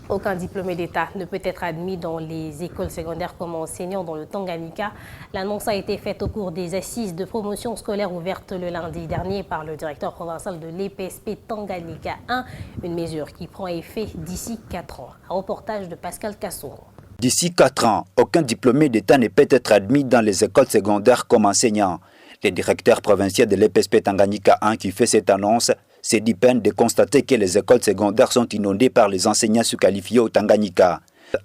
Aucun diplômé d'État ne peut être admis dans les écoles secondaires comme enseignant dans le Tanganyika. L'annonce a été faite au cours des assises de promotion scolaire ouvertes le lundi dernier par le directeur provincial de l'EPSP Tanganyika 1, une mesure qui prend effet d'ici 4 ans. Un reportage de Pascal Kassongo. D'ici 4 ans, aucun diplômé d'État ne peut être admis dans les écoles secondaires comme enseignant. Le directeur provincial de l'EPSP Tanganyika 1 qui fait cette annonce s'est dit peine de constater que les écoles secondaires sont inondées par les enseignants sous-qualifiés au Tanganyika.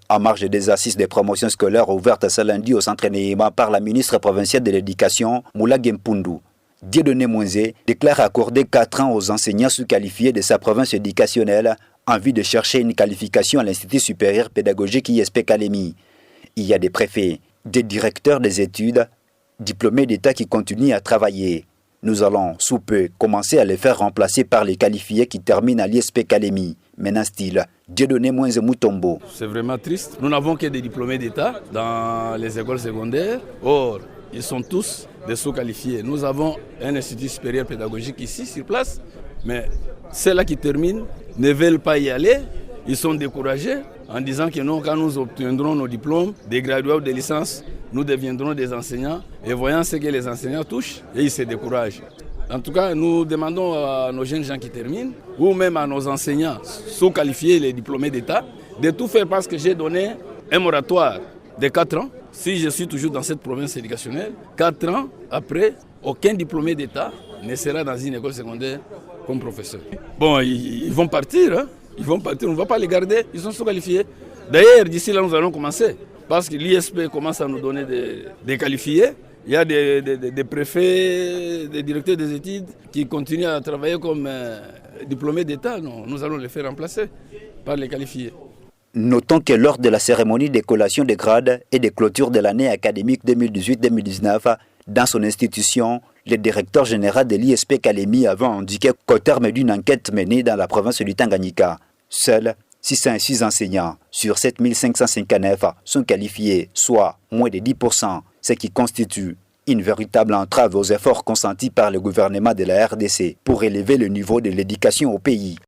En marge des assises de promotion scolaire ouvertes ce lundi au centre Néhéma par la ministre provinciale de l'Éducation, Moula Gempundu, Dieudonné Mounzé déclare accorder 4 ans aux enseignants sous-qualifiés de sa province éducationnelle en vue de chercher une qualification à l'Institut supérieur pédagogique ISP Kalemi. Il y a des préfets, des directeurs des études, diplômés d'État qui continuent à travailler. Nous allons, sous peu, commencer à les faire remplacer par les qualifiés qui terminent à l'ISP Kalemi. Menace-t-il Dieudonné Mounzé Moutombo. C'est vraiment triste. Nous n'avons que des diplômés d'État dans les écoles secondaires. Or, ils sont tous des sous-qualifiés. Nous avons un institut supérieur pédagogique ici, sur place. Mais ceux-là qui terminent ne veulent pas y aller. Ils sont découragés en disant que nous, quand nous obtiendrons nos diplômes, des graduats ou des licences, nous deviendrons des enseignants. Et voyant ce que les enseignants touchent, et ils se découragent. En tout cas, nous demandons à nos jeunes gens qui terminent, ou même à nos enseignants sous-qualifiés, les diplômés d'État, de tout faire parce que j'ai donné un moratoire de 4 ans. Si je suis toujours dans cette province éducationnelle, 4 ans après, aucun diplômé d'État ne sera dans une école secondaire comme professeur. Bon, ils vont partir, hein. Ils vont partir, on ne va pas les garder, ils sont sous-qualifiés. D'ailleurs, d'ici là, nous allons commencer, parce que l'ISP commence à nous donner des qualifiés. Il y a des préfets, des directeurs des études qui continuent à travailler comme diplômés d'État. Nous allons les faire remplacer par les qualifiés. Notons que lors de la cérémonie de collation des grades et de clôture de l'année académique 2018-2019, dans son institution, le directeur général de l'ISP Kalemi avait indiqué qu'au terme d'une enquête menée dans la province du Tanganyika, seuls 606 enseignants sur 7559 sont qualifiés, soit moins de 10%, ce qui constitue une véritable entrave aux efforts consentis par le gouvernement de la RDC pour élever le niveau de l'éducation au pays.